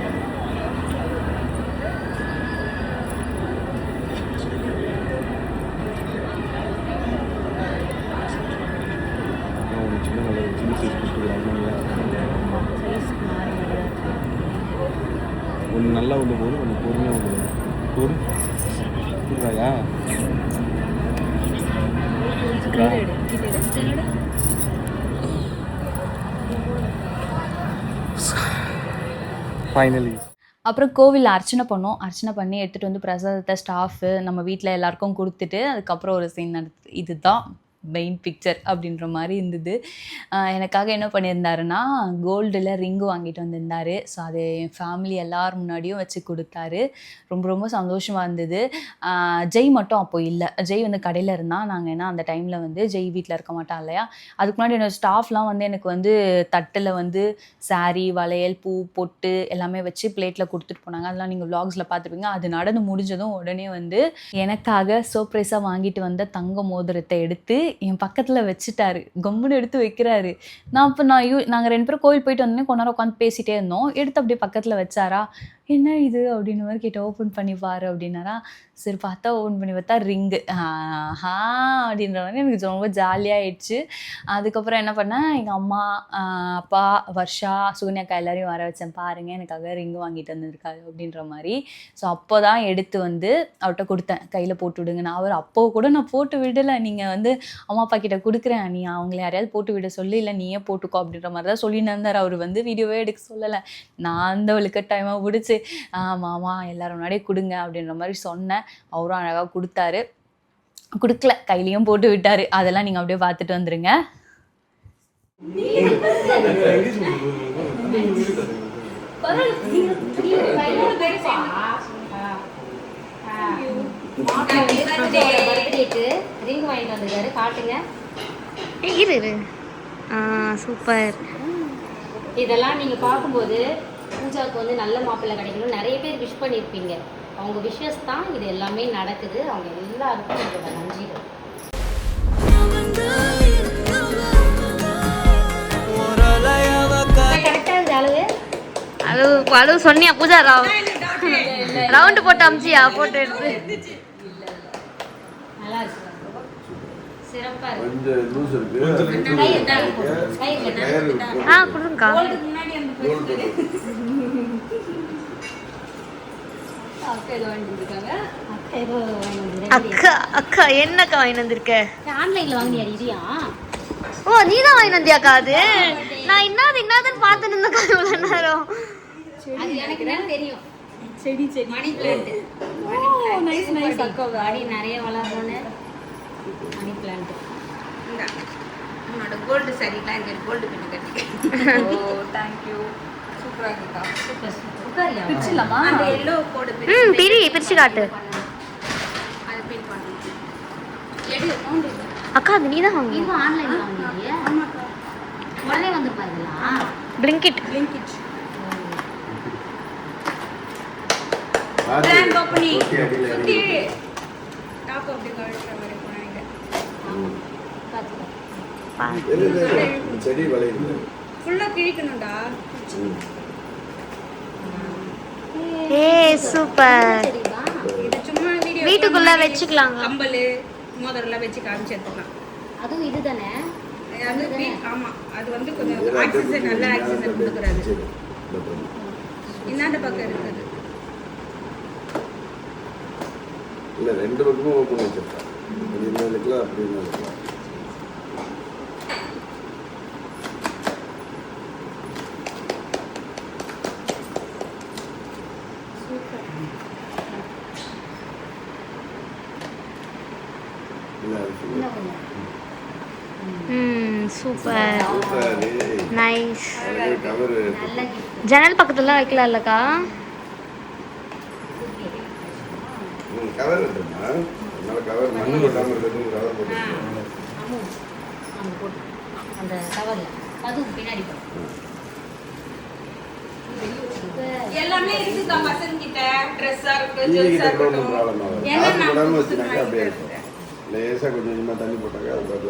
சின்ன நல்ல சின்ன சைஸ் கொடுத்துருக்காங்க. ஒன்று நல்லா உள்ள போது கொஞ்சம் பொறுமையாக உள்ள போது புரியுதாயா? ஃபைனலி அப்புறம் கோவிலில் அர்ச்சனை பண்ணோம். அர்ச்சனை பண்ணி எடுத்துகிட்டு வந்து பிரசாதத்தை ஸ்டாஃபு நம்ம வீட்டில் எல்லாருக்கும் கொடுத்துட்டு அதுக்கப்புறம் ஒரு சீன் இதுதான் மெயின் பிக்சர் அப்படின்ற மாதிரி இருந்தது. எனக்காக என்ன பண்ணியிருந்தாருன்னா கோல்டில் ரிங்கு வாங்கிட்டு வந்திருந்தார். ஸோ அது என் ஃபேமிலி எல்லார் முன்னாடியும் வச்சு கொடுத்தாரு. ரொம்ப ரொம்ப சந்தோஷமாக இருந்தது. ஜெய் மட்டும் அப்போது இல்லை. ஜெய் வந்து கடையில் இருந்தால் நாங்கள் ஏன்னா அந்த டைமில் வந்து ஜெய் வீட்டில் இருக்க மாட்டான் இல்லையா. அதுக்கு முன்னாடி என்னோடய ஸ்டாஃப்லாம் வந்து எனக்கு வந்து தட்டில் வந்து சாரீ, வளையல், பூ, பொட்டு எல்லாமே வச்சு பிளேட்டில் கொடுத்துட்டு போனாங்க. அதெல்லாம் நீங்கள் vlogsல பார்த்துருப்பீங்க. அது நடந்து முடிஞ்சதும் உடனே வந்து எனக்காக சர்ப்ரைஸாக வாங்கிட்டு வந்த தங்க மோதிரத்தை எடுத்து என் பக்கத்தில் வச்சுட்டாரு. கம்முன்னு எடுத்து வைக்கிறாரு. நாங்கள் 2 பேரும் கோவில் போயிட்டு வந்தோடனே கொஞ்ச நேரம் உட்காந்து பேசிகிட்டே இருந்தோம். எடுத்து அப்படியே பக்கத்தில் வச்சாரா. என்ன இது அப்படின்னு மாதிரி கேட்டு ஓப்பன் பண்ணி பாரு அப்படின்னாரா. சரி பார்த்தா ஓப்பன் பண்ணி பார்த்தா ரிங்கு. அப்படின்ற மாதிரி எனக்கு ரொம்ப ஜாலியாகிடுச்சு. அதுக்கப்புறம் என்ன பண்ணேன், எங்கள் அம்மா, அப்பா, வர்ஷா, சுகன்யாக்கா எல்லாரையும் வர வச்சேன். பாருங்கள் எனக்காக ரிங்கு வாங்கிட்டு வந்திருக்காரு அப்படின்ற மாதிரி. ஸோ அப்போ தான் எடுத்து வந்து அவர்கிட்ட கொடுத்தேன். கையில் போட்டு விடுங்க. நான் அவர் அப்போ கூட நான் போட்டு விடலை. நீங்கள் வந்து அம்மா அப்பா கிட்ட கொடுக்குறேன், நீ அவங்கள யாரையாவது போட்டு விட சொல்லி, இல்லை நீயே போட்டுக்கோ அப்படின்ற மாதிரி தான் சொல்லின்னு இருந்தார். அவர் வந்து வீடியோவே எடுக்க சொல்லலை. நான் அந்த வழுக்க டைமாக பிடிச்சி மாமா எல்லாரும் முன்னாடியே கொடுங்க அப்படின்ற மாதிரி சொன்னேன். அவரும் அழகாக கொடுத்தாரு. கொடுக்கல, கையிலையும் போட்டு விட்டார். அதெல்லாம் நீங்கள் அப்படியே பார்த்துட்டு வந்துடுங்க. ரிங் வாங்கிட்டு வந்திருக்காரு. காட்டுங்க. இரு. சூப்பர். இதெல்லாம் நீங்கள் பார்க்கும்போது பூஜாவுக்கு வந்து நல்ல மாப்பிள்ளை கிடைக்கணும் நிறைய பேர் விஷ் பண்ணியிருப்பீங்க. அவங்க விஷஸ் தான் இது எல்லாமே நடக்குது. அவங்க எல்லாருக்கும் எங்களோட நன்றிகள். கரெக்டாக இருந்த அளவு சொன்னியா பூஜா? ரவுண்டு போட்டு அமிச்சியா? போட்டு எடுத்து நல்லா இருக்கு. சிறப்பா இருக்கு. கொஞ்சம் லூஸ் இருக்கு. கொடுங்கக்கா. அக்கா என்னக்கா வாங்கி வந்திருக்க? ஆன்லைன்ல வாங்கினியா இரியா? ஓ நீ தான் வாங்கி வந்தியாக்கா? அது நான் என்னதுன்னு பார்த்துட்டு இருந்தேன் இவ்வளோ நேரம். அது எனக்கு தான் தெரியும். செடி மணி பிளான்ட். Nice nice. அக்கா அடி நிறைய வளரணும்னு மணி பிளான்ட். உன்னோட கோல்டு சாரிலாம் இங்க கோல்டு பின் கட்டி. Oh thank you. சூப்பரா இருக்குக்கா. Super super. பிரிச்சிடலாமா? அந்த எல்லோ கோட் பின். பிரிச்சு காட்டு. அது பின் பண்ணு. அக்கா அது நீ தான் வாங்கி. இது ஆன்லைன்ல வாங்கினியா? ஆமாக்கா. உடனே வந்துருப்பா இதெல்லாம். Blinkit. Grand opening. சுத்தி டாப் அப்படி கழுத்துற மாதிரி போனாங்க. செடி வளையுது. ஃபுல்லா கிழிக்கணும்டா. சூப்பர். இது சும்மா வீடியோ வீட்டுக்குள்ள வச்சுக்கலாம். கம்பல் மோதிரம்லாம் வச்சு காமிச்சு எடுத்துக்கலாம். அதுவும் இதுதானே? அது ஆமா அது வந்து கொஞ்சம் ஆக்சிஜன் நல்ல ஆக்சிஜன் கொடுக்குறாரு. இன்னாண்ட பக்கம் இருக்குது. இல்ல 2 பக்கமும் ஓபன் வச்சிருக்கேன். இது என்ன இருக்கலாம் அப்படி என்ன இருக்கலாம். சூப்பர். நைஸ். ஜன்னல் பக்கத்துல வைக்கலாம் இல்லக்கா? கவர் இருக்குமா? நல்ல கவர் மண்ணு போடாம இருக்கிறது கவர் போட்டுருக்கேன். அந்த கவர்ல அதுவும் பின்னாடி எல்லாமே இருக்குக்கா பசங்க கிட்ட. ட்ரெஸ்ஸா இருக்கு, இங்க ஜெல்ஸா கிட்ட இருக்கு. ப்ராப்ளம் ஆகும். காசு போடாம வச்சுனாக்க அப்படியே இருக்கும். லேசா கொஞ்சம் கொஞ்சமா தண்ணி போட்டாங்க அது பாட்டு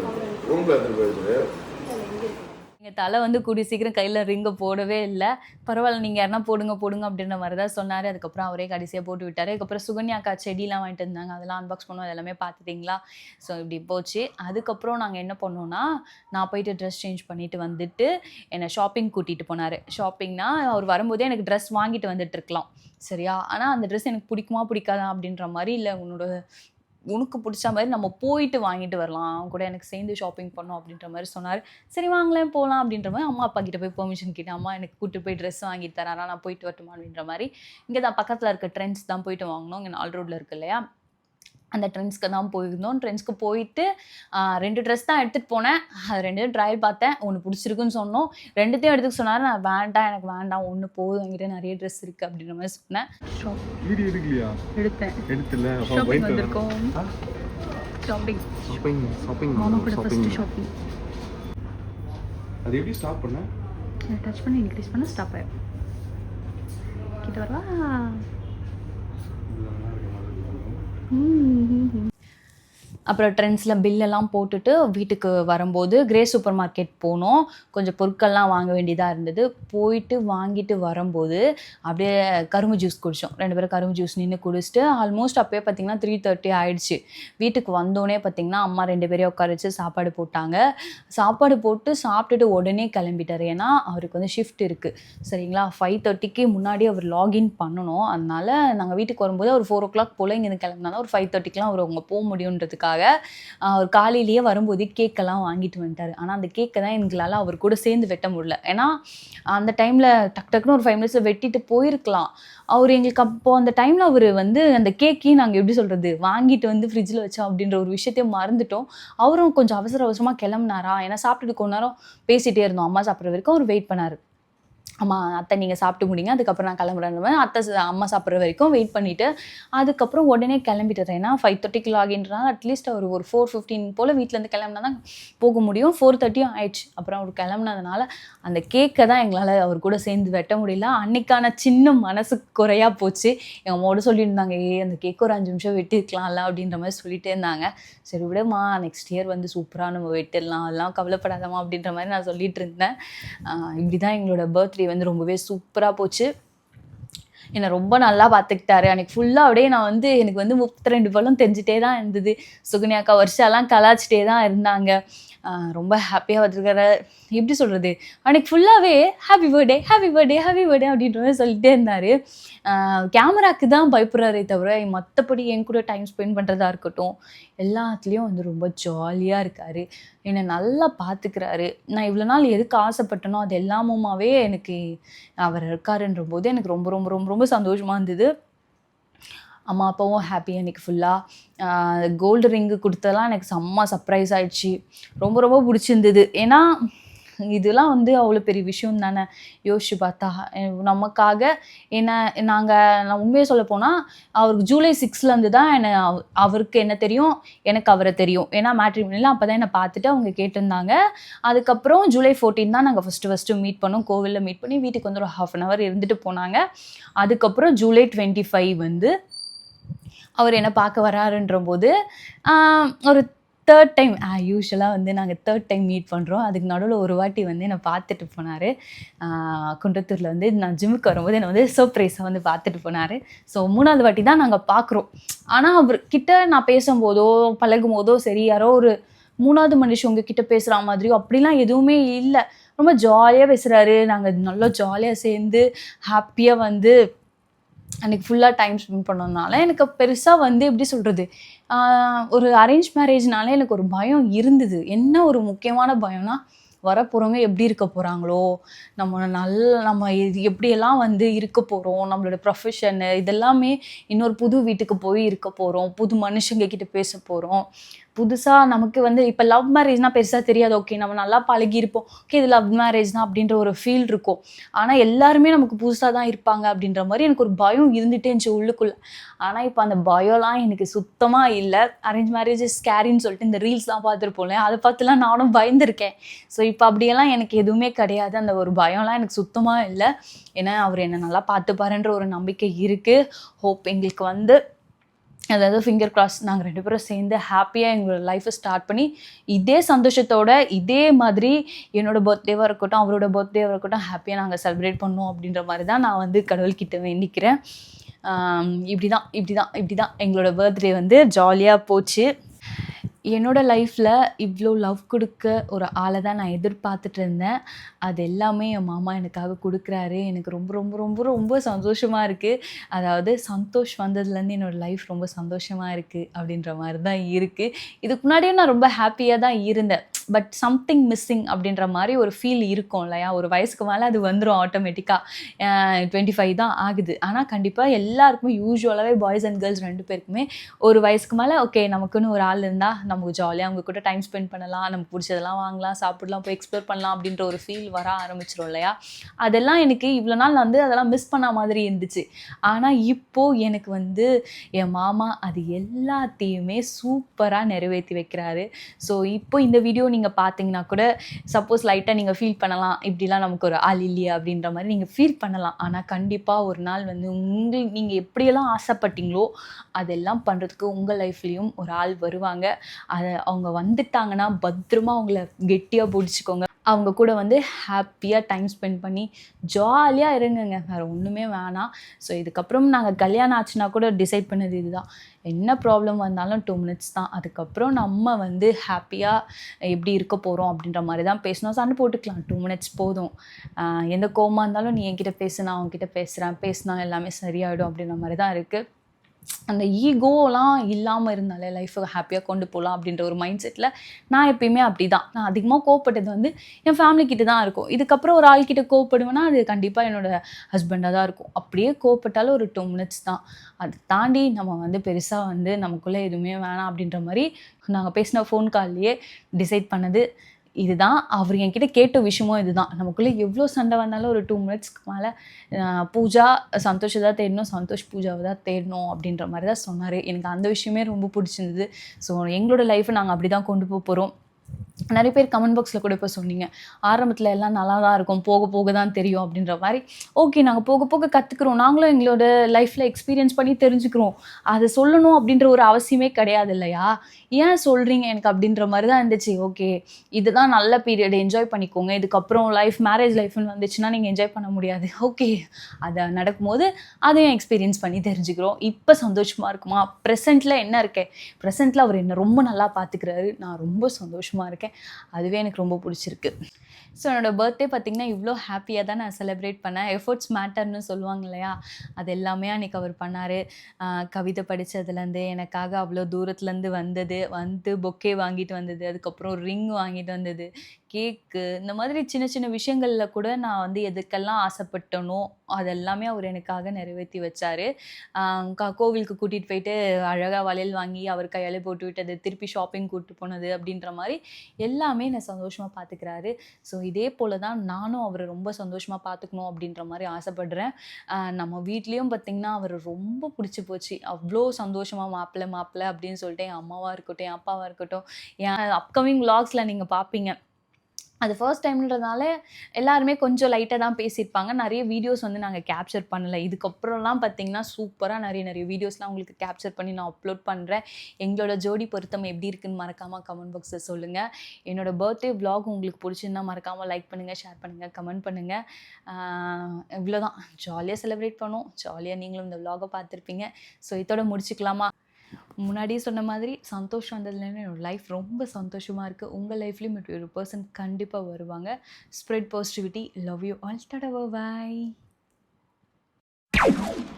ரூம்ல எடுத்துட்டு போயிடுது. தலை வந்து கூடிய சீக்கிரம் கையில் ரிங்கை போடவே இல்லை. பரவாயில்ல நீங்கள் யாருன்னா போடுங்க போடுங்க அப்படின்ற மாதிரி தான் சொன்னார். அதுக்கப்புறம் அவரே கடைசியாக போட்டு விட்டார். அதுக்கப்புறம் சுகன்யாக்கா செடியெலாம் வாங்கிட்டு இருந்தாங்க, அதெல்லாம் அன்பாக்ஸ் பண்ணுவோம், அதெல்லாமே பார்த்துட்டிங்களா. ஸோ இப்படி போச்சு. அதுக்கப்புறம் நாங்கள் என்ன பண்ணோன்னா, நான் போயிட்டு ட்ரெஸ் சேஞ்ச் பண்ணிவிட்டு வந்துட்டு என்னை ஷாப்பிங் கூட்டிகிட்டு போனார். ஷாப்பிங்னா அவர் வரும்போதே எனக்கு ட்ரெஸ் வாங்கிட்டு வந்துட்டு இருக்கலாம் சரியா. ஆனால் அந்த ட்ரெஸ் எனக்கு பிடிக்குமா பிடிக்காதா அப்படின்ற மாதிரி, இல்லை உனக்கு பிடிச்ச மாதிரி நம்ம போயிட்டு வாங்கிட்டு வரலாம், அவன் கூட எனக்கு சேர்ந்து ஷாப்பிங் பண்ணோம் அப்படின்ற மாதிரி சொன்னார். சரி வாங்கலாம் போகலாம் அப்படின்ற மாதிரி அம்மா அப்பா கிட்ட போய் பெர்மிஷன் கேட்டேன். அம்மா எனக்கு கூப்பிட்டு போய் ட்ரெஸ் வாங்கிட்டு தராரா, நான் போயிட்டு வரட்டுமா அப்படின்ற மாதிரி. இங்கே தான் பக்கத்தில் இருக்க ட்ரெண்ட்ஸ் தான் போயிட்டு வாங்கினோம். இங்கே நால் ரோட்டில் இருக்கு இல்லையா, அந்த ட்ரெண்ட்ஸ்க்கு தான் போயிருந்தோம். ட்ரெண்ட்ஸ்க்கு போயிட்டு 2 ட்ரெஸ் தான் எடுத்துகிட்டு போனேன். அது 2 ட்ரையல் பார்த்தேன், ஒன்று பிடிச்சிருக்குன்னு சொன்னோம். 2த்தையும் எடுத்துக்க சொன்னார். நான் வேண்டாம், எனக்கு வேண்டாம், ஒன்று போதும், என்கிட்ட நிறைய ட்ரெஸ் இருக்குது அப்படின்ற மாதிரி சொன்னேன். வீடியோ எடுக்கலையா? எடுத்தேன். எடுத்துல ஷாப்பிங் வந்திருக்கோம். ஷாப்பிங் மாமா கூட ஃபர்ஸ்ட் ஷாப்பிங். அது எப்படி ஸ்டாப் பண்ண? டச் பண்ணி இன்க்ரீஸ் பண்ண ஸ்டாப் ஆயிடும். கிட்ட வரவா? அப்புறம் ட்ரெண்ட்ஸில் பில்லெல்லாம் போட்டுட்டு வீட்டுக்கு வரும்போது கிரே சூப்பர் மார்க்கெட் போனோம். கொஞ்சம் பொருட்கள்லாம் வாங்க வேண்டியதாக இருந்தது. போயிட்டு வாங்கிட்டு வரும்போது அப்படியே கரும்பு ஜூஸ் குடித்தோம். 2 பேரும் கரும்பு ஜூஸ் நின்று குடிச்சிட்டு ஆல்மோஸ்ட் அப்போயே பார்த்திங்கன்னா 3:30 ஆயிடுச்சு. வீட்டுக்கு வந்தோடனே பார்த்திங்கன்னா அம்மா 2 பேரையும் உட்கார வச்சு சாப்பாடு போட்டாங்க. சாப்பாடு போட்டு சாப்பிட்டுட்டு உடனே கிளம்பிட்டார். ஏன்னா அவருக்கு வந்து ஷிஃப்ட் இருக்குது சரிங்களா. 5:30க்கு முன்னாடி அவர் லாகின் பண்ணணும். அதனால் நாங்கள் வீட்டுக்கு வரும்போது அவர் 4 o'clock போல் இங்கேருந்து கிளம்பினாலும் ஒரு 5:30க்குலாம் அவர் அவங்க போக முடியுன்றதுக்காக அவர் காலையிலேயே வரும்போது கேக்கெல்லாம் வாங்கிட்டு வந்துட்டார். ஆனால் அந்த கேக்கை தான் எங்களால் அவர் கூட சேர்ந்து வெட்ட முடியல. ஏன்னா அந்த டைமில் டக்குன்னு ஒரு 5 minutes வெட்டிட்டு போயிருக்கலாம். அவர் எங்களுக்கு அப்போது அந்த டைமில் அவர் வந்து அந்த கேக்கையும் நாங்கள் எப்படி சொல்கிறது வாங்கிட்டு வந்து ஃப்ரிட்ஜில் வச்சோம் அப்படின்ற ஒரு விஷயத்தையும் மறந்துட்டோம். அவரும் கொஞ்சம் அவசரமாக கிளம்புனாரா. ஏன்னா சாப்பிட்டுட்டு கொஞ்ச நேரம் பேசிகிட்டே இருந்தோம். அம்மா சாப்பிட்ற வரைக்கும் அவர் வெயிட் பண்ணார். அம்மா அத்தை நீங்கள் சாப்பிட்டு முடிங்க, அதுக்கப்புறம் நான் கிளம்புறேன். அத்தை அம்மா சாப்பிட்ற வரைக்கும் வெயிட் பண்ணிவிட்டு அதுக்கப்புறம் உடனே கிளம்பிட்டுறேன். ஏன்னா 5:30க்கு லாகின்றனால அட்லீஸ்ட் அவர் ஒரு 4:15 போல் வீட்டிலேருந்து கிளம்புனா தான் போக முடியும். 4:30 ஆயிடுச்சு. அப்புறம் அவர் கிளம்புனதுனால அந்த கேக்கை தான் எங்களால் அவர் கூட சேர்ந்து வெட்ட முடியல. அன்றைக்கான சின்ன மனசு குறையாக போச்சு. எங்கள் அம்மாவோட சொல்லியிருந்தாங்க, அந்த கேக்கு ஒரு 5 நிமிஷம் வெட்டிருக்கலாம்ல அப்படின்ற மாதிரி சொல்லிகிட்டே இருந்தாங்க. சரி விடமா, நெக்ஸ்ட் இயர் வந்து சூப்பராக நம்ம வெட்டிடலாம், அதெல்லாம் கவலைப்படாதம்மா அப்படின்ற மாதிரி நான் சொல்லிகிட்டு இருந்தேன். இப்படி தான் எங்களோட பர்த்டே வந்து ரொம்பவே சூப்பராக போச்சு. என்னை ரொம்ப நல்லா பார்த்துக்கிட்டாரு. அன்றைக்கி ஃபுல்லாக அப்படியே நான் வந்து எனக்கு வந்து 32 பழம் தெரிஞ்சிட்டே தான் இருந்தது. சுகன்யாக்கா வருஷம்லாம் கலாச்சிட்டே தான் இருந்தாங்க. ரொம்ப ஹாப்பியாக வச்சுருக்காரு. எப்படி சொல்கிறது, அன்றைக்கி ஃபுல்லாகவே happy birthday happy birthday happy birthday அப்படின்ற மாதிரி சொல்லிகிட்டே இருந்தார். கேமராவுக்கு தான் பயப்படுறாரே தவிர மற்றபடி என் கூட டைம் ஸ்பெண்ட் பண்ணுறதா இருக்கட்டும் எல்லாத்துலேயும் வந்து ரொம்ப ஜாலியாக இருக்கார். என்னை நல்லா பார்த்துக்கிறாரு. நான் இவ்வளோ நாள் எதுக்கு ஆசைப்பட்டனோ அது எல்லாமுமாவே எனக்கு அவர் இருக்காருன்ற போது எனக்கு ரொம்ப ரொம்ப ரொம்ப ரொம்ப சந்தோஷமாக இருந்தது. அம்மா அப்பாவும் ஹாப்பி. அன்றைக்கி ஃபுல்லாக கோல்டு ரிங்கு கொடுத்ததெல்லாம் எனக்கு செம்ம சர்ப்ரைஸ் ஆகிடுச்சு. ரொம்ப ரொம்ப பிடிச்சிருந்தது. ஏன்னா இதெல்லாம் வந்து அவ்வளோ பெரிய விஷயம் தானே. யோசிச்சு பார்த்தா நமக்காக நான் உண்மையை சொல்ல போனால் அவருக்கு July 6 தான் அவருக்கு என்ன தெரியும், எனக்கு அவரை தெரியும். ஏன்னா மேட்ரிமோனியில் அப்போ தான் என்னை பார்த்துட்டு அவங்க கேட்டிருந்தாங்க. அதுக்கப்புறம் July 14 தான் நாங்கள் ஃபஸ்ட்டு மீட் பண்ணோம். கோவிலில் மீட் பண்ணி வீட்டுக்கு வந்து ஒரு 1/2 hour இருந்துட்டு போனாங்க. அதுக்கப்புறம் July 25 வந்து அவர் என்னை பார்க்க வராருன்ற போது ஒரு 3rd டைம் யூஸ்வலாக வந்து நாங்கள் 3rd டைம் மீட் பண்ணுறோம். அதுக்கு நடுவில் ஒரு வாட்டி வந்து என்னை பார்த்துட்டு போனார். குன்றத்தூரில் வந்து நான் ஜிம்முக்கு வரும்போது என்னை வந்து சர்ப்ரைஸாக வந்து பார்த்துட்டு போனார். ஸோ 3வது வாட்டி தான் நாங்கள் பார்க்குறோம். ஆனால் அவர்கிட்ட நான் பேசும்போதோ பழகும் போதோ சரி, யாரோ ஒரு 3வது மனுஷன் உங்ககிட்ட பேசுகிற மாதிரியோ அப்படிலாம் எதுவுமே இல்லை. ரொம்ப ஜாலியாக பேசுகிறாரு. நாங்கள் நல்லா ஜாலியாக சேர்ந்து ஹாப்பியாக வந்து அன்றைக்கி ஃபுல்லாக டைம் ஸ்பெண்ட் பண்ணதுனால எனக்கு பெருசாக வந்து எப்படி சொல்கிறது, ஒரு அரேஞ்ச் மேரேஜ்னாலே எனக்கு ஒரு பயம் இருந்தது. என்ன ஒரு முக்கியமான பயம்னா, வரப்போகிறவங்க எப்படி இருக்க போகிறாங்களோ, நம்ம இது எப்படியெல்லாம் வந்து இருக்க போகிறோம், நம்மளோட ப்ரொஃபஷனு இதெல்லாமே இன்னொரு புது வீட்டுக்கு போய் இருக்க போகிறோம், புது மனுஷங்க கிட்ட பேச போகிறோம். புதுசாக நமக்கு வந்து இப்போ லவ் மேரேஜ்னால் பெருசாக தெரியாது. ஓகே நம்ம நல்லா பழகியிருப்போம், ஓகே இது லவ் மேரேஜ் தான் அப்படின்ற ஒரு ஃபீல் இருக்கும். ஆனால் எல்லாருமே நமக்கு புதுசாக தான் இருப்பாங்க அப்படின்ற மாதிரி எனக்கு ஒரு பயம் இருந்துகிட்டே இருந்துச்சு உள்ளுக்குள்ளே. ஆனால் இப்போ அந்த பயம்லாம் எனக்கு சுத்தமாக இல்லை. அரேஞ்ச் மேரேஜ் ஸ்கேரின்னு சொல்லிட்டு இந்த ரீல்ஸ்லாம் பார்த்துருப்போம்ல, அதை பார்த்துலாம் நானும் பயந்துருக்கேன். ஸோ இப்போ அப்படியெல்லாம் எனக்கு எதுவுமே கிடையாது. அந்த ஒரு பயம்லாம் எனக்கு சுத்தமாக இல்லை. ஏன்னா அவர் என்னை நல்லா பார்த்துப்பாருன்ற ஒரு நம்பிக்கை இருக்குது. ஹோப் எங்களுக்கு வந்து அதாவது ஃபிங்கர் கிராஸ் நாங்கள் 2 பேரும் சேர்ந்து ஹாப்பியாக எங்களோட லைஃப்பை ஸ்டார்ட் பண்ணி இதே சந்தோஷத்தோட இதே மாதிரி என்னோடய பர்த்டேவாக இருக்கட்டும் அவரோட பர்த்டேவாக இருக்கட்டும் ஹாப்பியாக நாங்கள் செலிப்ரேட் பண்ணோம் அப்படின்ற மாதிரி தான் நான் வந்து கடவுள்கிட்ட வேண்டிக்கிறேன். இப்படி தான் எங்களோட பர்த்டே வந்து ஜாலியாக போச்சு. என்னோடய லைஃப்பில் இவ்வளோ லவ் கொடுக்க ஒரு ஆளை தான் நான் எதிர்பார்த்துட்டு இருந்தேன். அது எல்லாமே என் மாமா எனக்காக கொடுக்குறாரு. எனக்கு ரொம்ப ரொம்ப ரொம்ப ரொம்ப சந்தோஷமாக இருக்குது. அதாவது சந்தோஷ் வந்ததுலேருந்து என்னோடய லைஃப் ரொம்ப சந்தோஷமாக இருக்குது அப்படின்ற மாதிரி தான் இருக்குது. இதுக்கு முன்னாடியே நான் ரொம்ப ஹாப்பியாக தான் இருந்தேன். பட் சம்திங் மிஸ்ஸிங் அப்படின்ற மாதிரி ஒரு ஃபீல் இருக்கும் இல்லையா? ஒரு வயசுக்கு மேலே அது வந்துடும் ஆட்டோமேட்டிக்காக. 25 தான் ஆகுது. ஆனால் கண்டிப்பாக எல்லாருக்குமே யூஸ்வலாகவே பாய்ஸ் அண்ட் கேர்ள்ஸ் 2 பேருக்குமே ஒரு வயசுக்கு மேலே ஓகே நமக்குன்னு ஒரு ஆள் இருந்தால் நமக்கு ஜாலியாக அவங்க கூட டைம் ஸ்பெண்ட் பண்ணலாம், நமக்கு பிடிச்சதெல்லாம் வாங்கலாம், சாப்பிடலாம், போய் எக்ஸ்ப்ளோர் பண்ணலாம் அப்படின்ற ஒரு ஃபீல் வர ஆரம்பிச்சிடும் இல்லையா? அதெல்லாம் எனக்கு இவ்வளோ நாள் வந்து அதெல்லாம் மிஸ் பண்ண மாதிரி இருந்துச்சு. ஆனால் இப்போது எனக்கு வந்து என் மாமா அது எல்லாத்தையுமே சூப்பராக நிறைவேற்றி வைக்கிறாரு. ஸோ இப்போ இந்த வீடியோ நீங்கள் பார்த்தீங்கன்னா கூட சப்போஸ் லைட்டாக நீங்கள் ஃபீல் பண்ணலாம், இப்படிலாம் நமக்கு ஒரு ஆள் இல்லையா அப்படின்ற மாதிரி நீங்கள் ஃபீல் பண்ணலாம். ஆனால் கண்டிப்பாக ஒரு நாள் வந்து நீங்கள் எப்படியெல்லாம் ஆசைப்பட்டீங்களோ அதெல்லாம் பண்ணுறதுக்கு உங்கள் லைஃப்லேயும் ஒரு ஆள் வருவாங்க. அதை அவங்க வந்துட்டாங்கன்னா பத்திரமா அவங்கள கெட்டியாக பிடிச்சிக்கோங்க. அவங்க கூட வந்து ஹாப்பியாக டைம் ஸ்பெண்ட் பண்ணி ஜாலியாக இருங்கங்க, வேறு ஒன்றுமே வேணாம். ஸோ இதுக்கப்புறம் நாங்கள் கல்யாணம் ஆச்சுன்னா கூட டிசைட் பண்ணது இதுதான், என்ன ப்ராப்ளம் வந்தாலும் 2 minutes தான். அதுக்கப்புறம் நம்ம வந்து ஹாப்பியாக எப்படி இருக்க போகிறோம் அப்படின்ற மாதிரி தான் பேசணும். சண்டை போட்டுக்கலாம், 2 minutes போதும். எந்த கோவமாக இருந்தாலும் நீ என்கிட்ட பேசு, நான் அவங்ககிட்ட பேசினா எல்லாமே சரியாயிடும் அப்படின்ற மாதிரி தான் இருக்குது. அந்த ஈகோலாம் இல்லாமல் இருந்தாலே லைஃப்பை ஹாப்பியாக கொண்டு போகலாம் அப்படின்ற ஒரு மைண்ட் செட்டில் நான் எப்பயுமே அப்படி தான். நான் அதிகமாக கோவப்பட்டது வந்து என் ஃபேமிலிக்கிட்ட தான் இருக்கும். இதுக்கப்புறம் ஒரு ஆள்கிட்ட கோவப்படுவேன்னா அது கண்டிப்பாக என்னோடய ஹஸ்பண்டாக தான் இருக்கும். அப்படியே கோவப்பட்டாலும் ஒரு 2 minutes தான். அதை தாண்டி நம்ம வந்து பெருசாக வந்து நமக்குள்ளே எதுவுமே வேணாம் அப்படின்ற மாதிரி நாங்கள் பேசின ஃபோன் கால்லையே டிசைட் பண்ணது இதுதான். அவர் என்கிட்ட கேட்ட விஷயமும் இதுதான், நமக்குள்ளே எவ்வளோ சண்டை வந்தாலும் ஒரு 2 minutesக்கு மேலே பூஜா சந்தோஷை தான் தேடணும், சந்தோஷ் பூஜாவை தான் தேடணும் அப்படின்ற மாதிரி தான் சொன்னார். எனக்கு அந்த விஷயமே ரொம்ப பிடிச்சிருந்தது. ஸோ எங்களோட லைஃப்பை நாங்கள் அப்படி தான் கொண்டு போகிறோம். நிறைய பேர் கமெண்ட் பாக்ஸில் கூட இப்போ சொன்னீங்க, ஆரம்பத்தில் எல்லாம் நல்லா தான் இருக்கும், போக போக தான் தெரியும் அப்படின்ற மாதிரி. ஓகே, நாங்கள் போக போக கற்றுக்குறோம், நாங்களும் எங்களோட லைஃப்பில் எக்ஸ்பீரியன்ஸ் பண்ணி தெரிஞ்சுக்கிறோம். அதை சொல்லணும் அப்படின்ற ஒரு அவசியமே கிடையாது இல்லையா? ஏன் சொல்கிறீங்க எனக்கு அப்படின்ற மாதிரி தான் இருந்துச்சு. ஓகே, இதுதான் நல்ல பீரியட், என்ஜாய் பண்ணிக்கோங்க. இதுக்கப்புறம் மேரேஜ் லைஃப்னு வந்துச்சுன்னா நீங்கள் என்ஜாய் பண்ண முடியாது. ஓகே, அதை நடக்கும்போது அதையும் எக்ஸ்பீரியன்ஸ் பண்ணி தெரிஞ்சுக்கிறோம். இப்போ சந்தோஷமாக இருக்குமா? ப்ரெசென்ட்டில் என்ன இருக்கேன், ப்ரெசென்ட்டில் அவர் என்னை ரொம்ப நல்லா பார்த்துக்கிறாரு, நான் ரொம்ப சந்தோஷமாக இருக்கேன். அதுவே எனக்கு ரொம்ப பிடிச்சிருக்கு. ஸோ என்னோடய பர்த்டே பார்த்திங்கன்னா இவ்வளோ ஹாப்பியாக தான் நான் செலிப்ரேட் பண்ணேன். எஃபர்ட்ஸ் மேட்டர்னு சொல்லுவாங்க இல்லையா? அது எல்லாமே அன்றைக்கி அவர் பண்ணார். கவிதை படித்ததுலேருந்து எனக்காக அவ்வளோ தூரத்துலேருந்து வந்து பொக்கே வாங்கிட்டு வந்தது, அதுக்கப்புறம் ரிங் வாங்கிட்டு வந்தது, கேக்கு, இந்த மாதிரி சின்ன சின்ன விஷயங்களில் கூட நான் வந்து எதுக்கெல்லாம் ஆசைப்பட்டனோ அதெல்லாமே அவர் எனக்காக நிறைவேற்றி வச்சார். கோவிலுக்கு கூட்டிகிட்டு போயிட்டு அழகாக வளையல் வாங்கி அவர் கையாலே போட்டு விட்டது, திருப்பி ஷாப்பிங் கூப்பிட்டு போனது அப்படின்ற மாதிரி எல்லாமே என்னை சந்தோஷமாக பார்த்துக்கிறாரு. ஸோ இதே போல் தான் நானும் அவரை ரொம்ப சந்தோஷமாக பார்த்துக்கணும் அப்படின்ற மாதிரி ஆசைப்படுறேன். நம்ம வீட்லேயும் பார்த்திங்கன்னா அவர் ரொம்ப பிடிச்சி போச்சு. அவ்வளோ சந்தோஷமாக மாப்பிள்ளை அப்படின்னு சொல்லிட்டு என் அம்மாவாக இருக்கட்டும், என் அப்பாவாக இருக்கட்டும், என் அப்கமிங் விலாக்ஸில் நீங்கள் பார்ப்பீங்க. அது ஃபர்ஸ்ட் டைம்ன்றதுனால எல்லாருமே கொஞ்சம் லைட்டாக தான் பேசியிருப்பாங்க. நிறைய வீடியோஸ் வந்து நாங்கள் கேப்சர் பண்ணலை. இதுக்கப்புறம்லாம் பார்த்திங்கன்னா சூப்பராக நிறைய வீடியோஸ்லாம் உங்களுக்கு கேப்சர் பண்ணி நான் அப்லோட் பண்ணுறேன். எங்களோட ஜோடி பொருத்தம் எப்படி இருக்குன்னு மறக்காமல் கமெண்ட் பாக்ஸில் சொல்லுங்கள். என்னோடய பர்த்டே vlog உங்களுக்கு பிடிச்சிருந்தா மறக்காமல் லைக் பண்ணுங்கள், ஷேர் பண்ணுங்கள், கமெண்ட் பண்ணுங்கள். இவ்வளோதான், ஜாலியாக செலிப்ரேட் பண்ணோம். ஜாலியாக நீங்களும் இந்த vlog-ஐ பார்த்துருப்பீங்க. ஸோ இதோட முடிச்சுக்கலாமா? முன்னாடியே சொன்ன மாதிரி சந்தோஷம் வந்ததுலேருந்து என்னோடய லைஃப் ரொம்ப சந்தோஷமாக இருக்குது. உங்கள் லைஃப்லேயும் இப்படி ஒரு பர்சன் கண்டிப்பாக வருவாங்க. Spread positivity. Love you all. Tata, by.